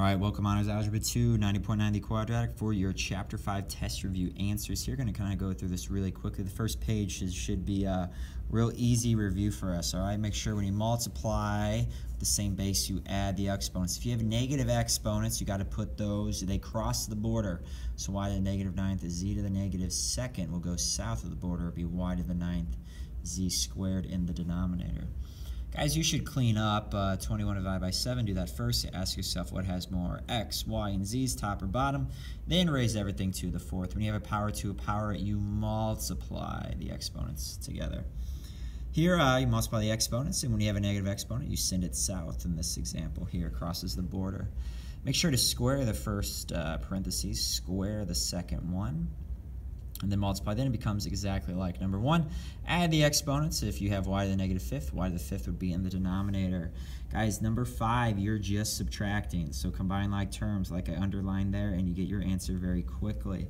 All right, welcome on to Algebra 2, 90.9 the quadratic for your Chapter 5 test review answers. Here, we're going to kind of go through this really quickly. The first page should be a real easy review for us, all right? Make sure when you multiply the same base, you add the exponents. If you have negative exponents, you got to put those, they cross the border. So y to the negative 9th is z to the negative 2nd will go south of the border, it'll be y to the 9th, z squared in the denominator. Guys, you should clean up 21 divided by 7. Do that first. Ask yourself what has more x, y, and z's, top or bottom. Then raise everything to the fourth. When you have a power to a power, you multiply the exponents together. Here, you multiply the exponents, and when you have a negative exponent, you send it south. In this example here, crosses the border. Make sure to square the first parentheses, square the second one, and then multiply. Then it becomes exactly like number 1. Add the exponents. If you have y to the negative 5th, y to the 5th would be in the denominator. Guys, number 5, you're just subtracting. So combine like terms like I underlined there, and you get your answer very quickly.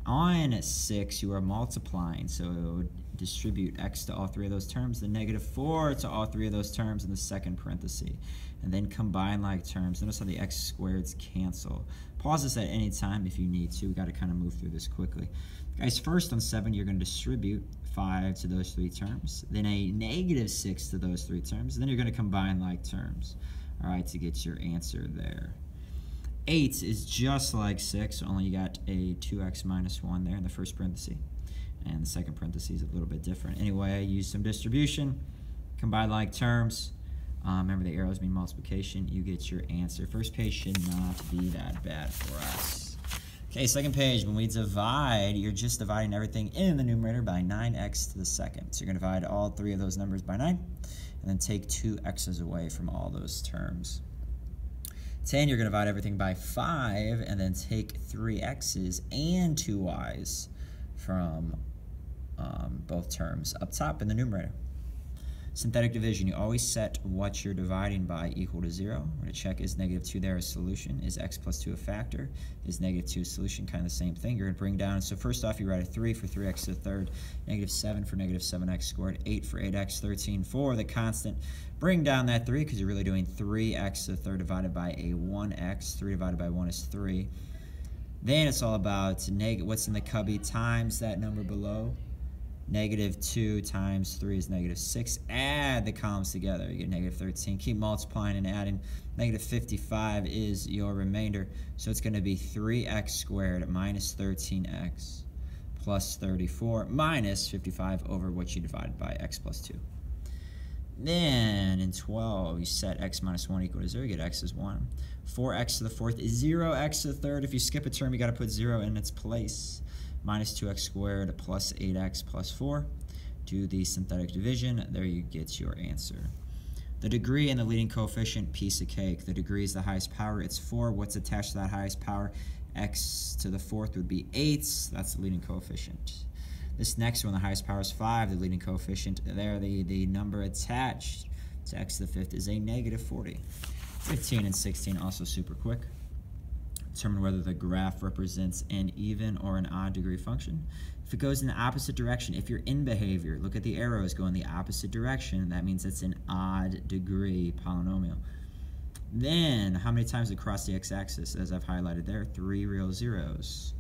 On 6, you are multiplying. So distribute x to all 3 of those terms, the negative 4 to all 3 of those terms in the second parenthesis. And then combine like terms. Notice how the x squareds cancel. Pause this at any time if you need to. We've got to kind of move through this quickly. Guys, first on 7, you're going to distribute 5 to those 3 terms, then a negative 6 to those 3 terms, and then you're going to combine like terms, all right, to get your answer there. 8 is just like 6, only you got a 2x minus 1 there in the first parenthesis, and the second parenthesis is a little bit different. Anyway, I used some distribution, combine like terms. Remember the arrows mean multiplication. You get your answer. First page should not be that bad for us. Okay, second page, when we divide, you're just dividing everything in the numerator by 9x to the second. So you're going to divide all 3 of those numbers by 9, and then take 2 x's away from all those terms. 10, you're going to divide everything by 5, and then take 3 x's and 2 y's from both terms up top in the numerator. Synthetic division, you always set what you're dividing by equal to 0. We're going to check, is negative 2 there a solution? Is x plus 2 a factor? Is negative 2 a solution? Kind of the same thing. You're going to bring down, so first off, you write a 3 for 3x to the third, negative 7 for negative 7x squared, 8 for 8x, 13 for the constant. Bring down that 3 because you're really doing 3x to the third divided by a 1x. 3 divided by 1 is 3. Then it's all about what's in the cubby times that number below. Negative 2 times 3 is negative 6. Add the columns together. You get negative 13. Keep multiplying and adding. Negative 55 is your remainder. So it's going to be 3x squared minus 13x plus 34 minus 55 over what you divided by x plus 2. Then in 12, you set x minus 1 equal to 0. You get x is 1. 4x to the fourth is 0x to the third. If you skip a term, you got to put 0 in its place. Minus 2x squared plus 8x plus 4. Do the synthetic division. There you get your answer. The degree and the leading coefficient, piece of cake. The degree is the highest power. It's 4. What's attached to that highest power? X to the fourth would be 8. That's the leading coefficient. This next one, the highest power is 5. The leading coefficient there, the number attached to x to the fifth is a negative 40. 15 and 16, also super quick. Determine whether the graph represents an even or an odd degree function. If it goes in the opposite direction, if you're in behavior, look at the arrows go in the opposite direction, that means it's an odd degree polynomial. Then, how many times across the x-axis, as I've highlighted there? 3 real zeros.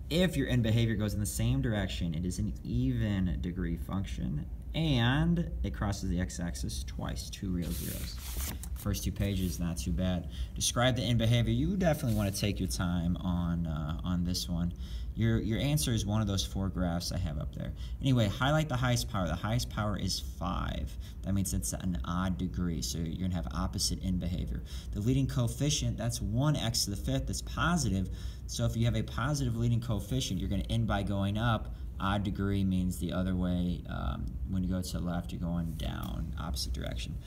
If your in behavior goes in the same direction, it is an even degree function, and it crosses the x-axis twice, 2 real zeros. First 2 pages, not too bad. Describe the in behavior. You definitely want to take your time on this one. Your answer is one of those 4 graphs I have up there. Anyway, highlight the highest power. The highest power is 5. That means it's an odd degree, so you're going to have opposite in behavior. The leading coefficient, that's 1x to the fifth. That's positive. So if you have a positive leading coefficient, you're going to end by going up. Odd degree means the other way. When you go to the left, you're going down, opposite direction.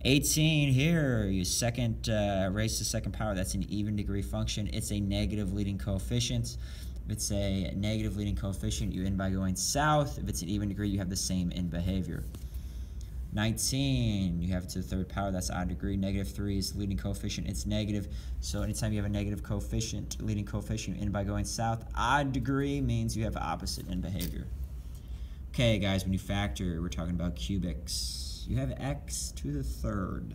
18 here, you raise to second power. That's an even degree function. It's a negative leading coefficient. If it's a negative leading coefficient, you end by going south. If it's an even degree, you have the same in behavior. 19, you have it to the third power. That's odd degree. Negative 3 is leading coefficient. It's negative. So anytime you have a negative coefficient, leading coefficient, you end by going south. Odd degree means you have opposite in behavior. Okay, guys, when you factor, we're talking about cubics. You have x to the third.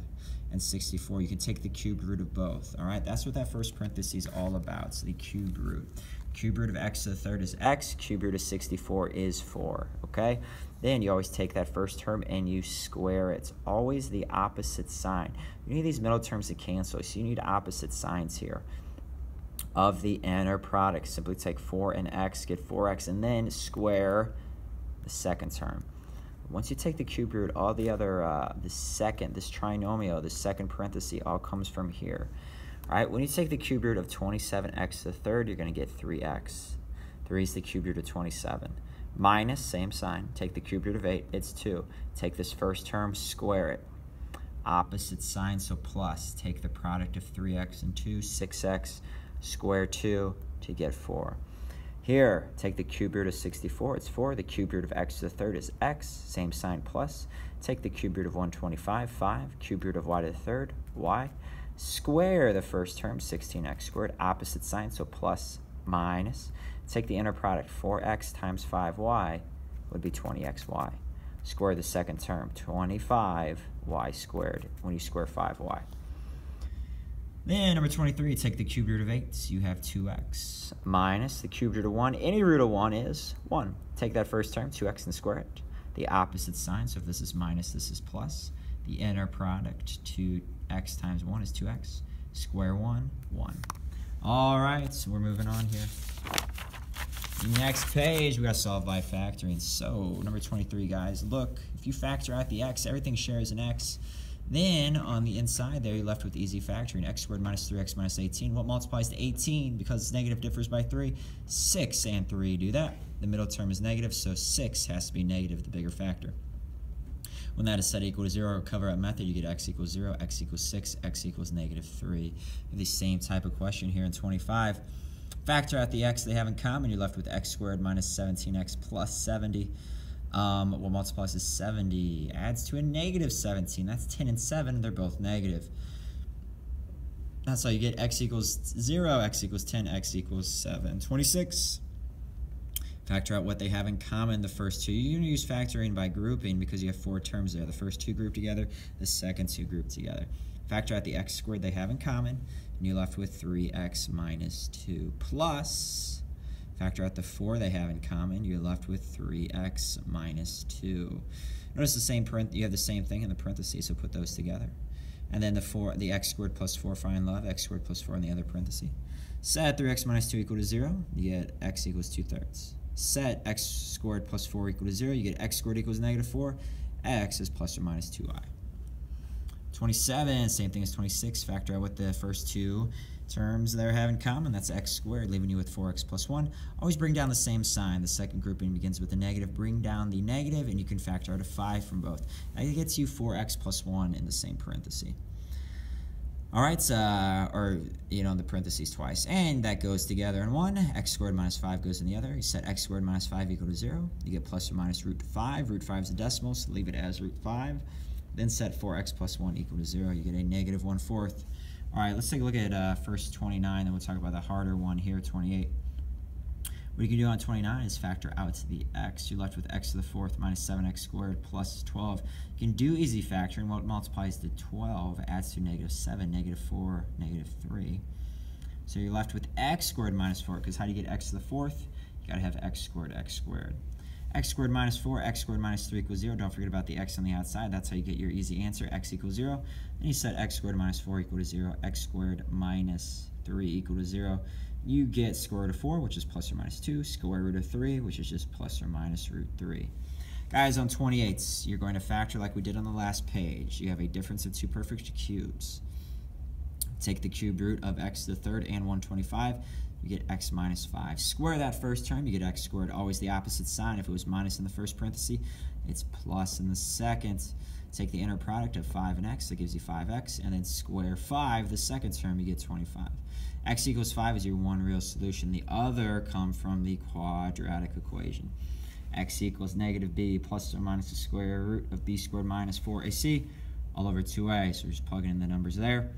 and 64. You can take the cubed root of both, all right? That's what that first parenthesis is all about, so the cubed root. Cube root of x to the third is x, cube root of 64 is 4, okay? Then you always take that first term and you square it. It's always the opposite sign. You need these middle terms to cancel, so you need opposite signs here of the inner product. Simply take 4 and x, get 4x, and then square the second term. Once you take the cube root, all the other, this trinomial, the second parenthesis, all comes from here. All right, when you take the cube root of 27x to the third, you're going to get 3x. 3 is the cube root of 27. Minus, same sign. Take the cube root of 8, it's 2. Take this first term, square it. Opposite sign, so plus. Take the product of 3x and 2, 6x, square 2 to get 4. Here, take the cube root of 64, it's 4. The cube root of x to the third is x, same sign, plus. Take the cube root of 125, 5. Cube root of y to the third, y. Square the first term, 16x squared, opposite sign, so plus, minus. Take the inner product, 4x times 5y would be 20xy. Square the second term, 25y squared, when you square 5y. Then, number 23, take the cube root of 8, you have 2x. Minus the cube root of 1, any root of 1 is 1. Take that first term, 2x, and square it. The opposite sign, so if this is minus, this is plus. The inner product, 2x times 1 is 2x. Square 1, 1. All right, so we're moving on here. Next page, we got to solve by factoring. So, number 23, guys, look, if you factor out the x, everything shares an x. Then, on the inside there, you're left with easy factoring. X squared minus 3x minus 18. What multiplies to 18? Because it's negative differs by 3. 6 and 3 do that. The middle term is negative, so 6 has to be negative, the bigger factor. When that is set equal to 0, or cover-up method, you get x equals 0, x equals 6, x equals negative 3. You have the same type of question here in 25. Factor out the x they have in common. You're left with x squared minus 17x plus 70. What multiplies to 70 adds to a negative 17. That's 10 and 7. They're both negative. That's how you get x equals 0, x equals 10, x equals 7. 26. Factor out what they have in common, the first two. You're going to use factoring by grouping because you have 4 terms there. The first 2 grouped together, the second 2 grouped together. Factor out the x squared they have in common, and you're left with 3x minus 2 plus. Factor out the 4 they have in common, you're left with 3x minus 2. Notice you have the same thing in the parentheses, so put those together. And then the x squared plus 4, find love, x squared plus 4 in the other parenthesis. Set 3x minus 2 equal to 0, you get x equals 2/3. Set x squared plus 4 equal to 0, you get x squared equals negative 4, x is plus or minus 2i. 27, same thing as 26, factor out what the first 2 terms there have in common, that's x squared, leaving you with 4x plus 1. Always bring down the same sign. The second grouping begins with a negative. Bring down the negative, and you can factor out a 5 from both. That gets you 4x plus 1 in the same parenthesis. All right, the parentheses twice. And that goes together in one. X squared minus 5 goes in the other. You set x squared minus 5 equal to 0. You get plus or minus root 5. Root 5 is a decimal, so leave it as root 5. Then set 4x plus 1 equal to 0. You get a negative 1/4. All right, let's take a look at first 29, then we'll talk about the harder one here, 28. What you can do on 29 is factor out the x. You're left with x to the 4th minus 7x squared plus 12. You can do easy factoring. What multiplies to 12 adds to negative 7, negative 4, negative 3. So you're left with x squared minus 4, because how do you get x to the 4th? You got to have x squared, x squared. X squared minus 4, x squared minus 3 equals 0. Don't forget about the x on the outside. That's how you get your easy answer, x equals 0. Then you set x squared minus 4 equal to 0, x squared minus 3 equal to 0. You get square root of 4, which is plus or minus 2, square root of 3, which is just plus or minus root 3. Guys, on 28, you're going to factor like we did on the last page. You have a difference of 2 perfect cubes. Take the cube root of x to the 3rd and 125. You get x minus 5. Square that first term, you get x squared. Always the opposite sign. If it was minus in the first parenthesis, it's plus in the second. Take the inner product of 5 and x, that gives you 5x, and then square 5, the second term, you get 25. X equals 5 is your one real solution. The other come from the quadratic equation. X equals negative b plus or minus the square root of b squared minus 4ac all over 2a. So we're just plugging in the numbers there.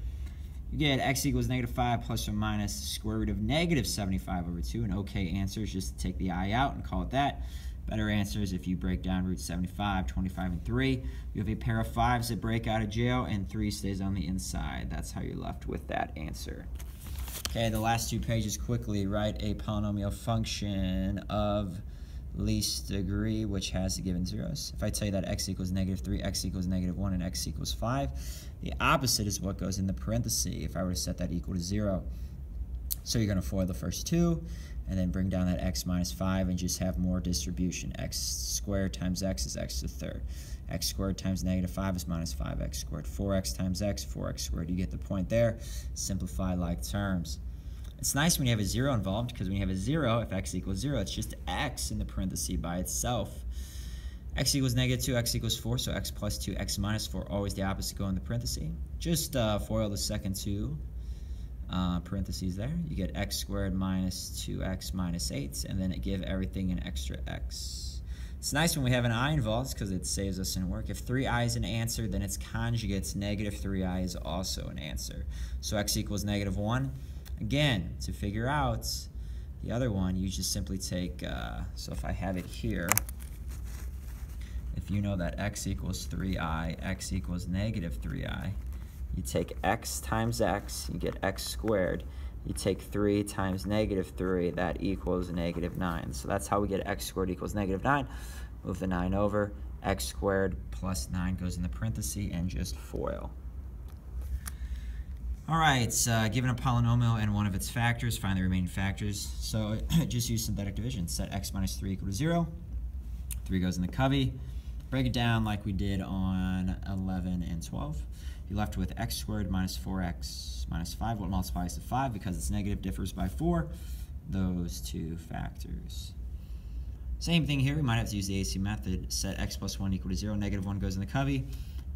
You get x equals negative 5 plus or minus the square root of negative 75 over 2. An okay answer is just to take the I out and call it that. Better answer is if you break down root 75, 25, and 3. You have a pair of 5s that break out of jail, and 3 stays on the inside. That's how you're left with that answer. Okay, the last 2 pages quickly. Write a polynomial function of least degree which has the given zeros. If I tell you that x equals -3, x equals -1, and x equals 5, the opposite is what goes in the parenthesis if I were to set that equal to 0. So you're going to FOIL the first 2, and then bring down that x minus 5 and just have more distribution. X squared times x is x to the third. X squared times -5 is minus 5x squared. 4x times x, 4x squared. You get the point there. Simplify like terms. It's nice when you have a 0 involved, because when you have a 0, if x equals 0, it's just x in the parenthesis by itself. X equals -2, x equals 4, so x plus 2, x minus 4, always the opposite go in the parenthesis. Just FOIL the second 2 parentheses there. You get x squared minus 2x minus 8, and then it give everything an extra x. It's nice when we have an I involved because it saves us in work. If 3i is an answer, then its conjugates -3i is also an answer. So x equals -1. Again, to figure out the other one, you just simply take, so if I have it here, if you know that x equals 3i, x equals -3i, you take x times x, you get x squared. You take 3 times -3, that equals -9. So that's how we get x squared equals -9. Move the 9 over, x squared plus 9 goes in the parenthesis, and just FOIL. All right, given a polynomial and one of its factors, find the remaining factors. So just use synthetic division. Set x minus 3 equal to 0. 3 goes in the covey. Break it down like we did on 11 and 12. You're left with x squared minus 4x minus 5. What multiplies to 5? Because it's negative, differs by 4. Those 2 factors. Same thing here. We might have to use the AC method. Set x plus 1 equal to 0. -1 goes in the covey.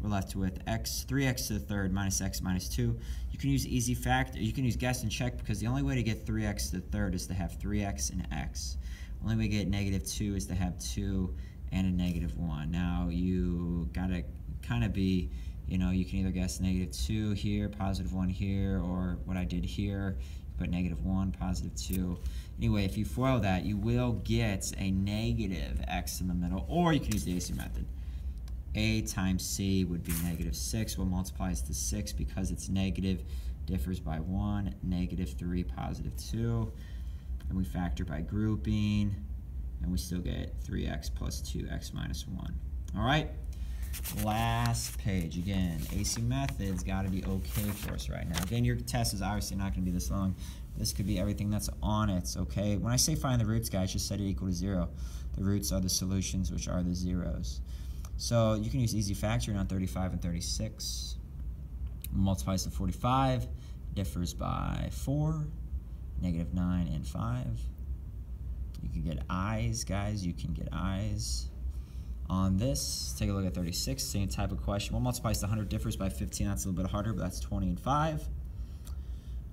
We're left with 3x to the third minus x minus 2. You can use easy factor. You can use guess and check, because the only way to get 3x to the third is to have 3x and x. The only way to get -2 is to have 2 and a -1. Now you gotta kind of be, you can either guess -2 here, +1 here, or what I did here, put -1, +2. Anyway, if you FOIL that, you will get a negative x in the middle, or you can use the AC method. A times C would be -6. What multiplies to 6 because it's negative, differs by 1, -3, +2. And we factor by grouping, and we still get 3x plus 2x minus 1. All right, last page. Again, AC method's got to be okay for us right now. Again, your test is obviously not going to be this long. This could be everything that's on it, okay? When I say find the roots, guys, just set it equal to 0. The roots are the solutions, which are the zeros. So you can use easy factoring on 35 and 36. Multiplies to 45, differs by 4, -9 and 5. You can get i's, guys. You can get i's on this. Take a look at 36, same type of question. What multiplies to 100, differs by 15. That's a little bit harder, but that's 20 and 5.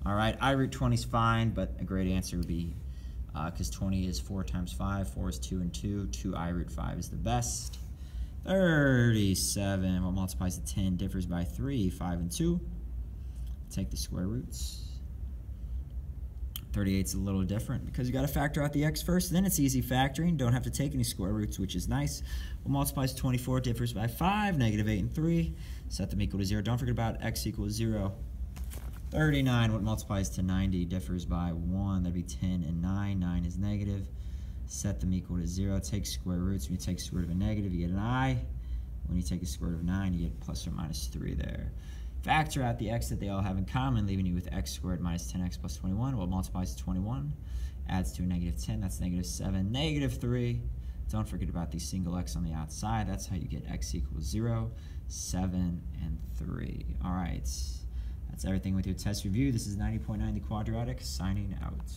All right, I root 20 is fine, but a great answer would be, because 20 is 4 times 5, 4 is 2 and 2, 2 I root 5 is the best. 37, what multiplies to 10, differs by 3, 5 and 2. Take the square roots. 38 is a little different because you got to factor out the x first, then it's easy factoring. Don't have to take any square roots, which is nice. What multiplies to 24, differs by 5, -8 and 3. Set them equal to 0. Don't forget about x equals 0. 39, what multiplies to 90, differs by 1. That'd be 10 and 9. 9 is negative. Set them equal to 0. Take square roots. When you take square root of a negative, you get an I. When you take the square root of 9, you get plus or minus 3 there. Factor out the x that they all have in common, leaving you with x squared minus 10x plus 21. What multiplies to 21? Adds to a -10. That's -7, -3. Don't forget about the single x on the outside. That's how you get x equals 0, 7, and 3. All right. That's everything with your test review. This is 90.9 the Quadratic, signing out.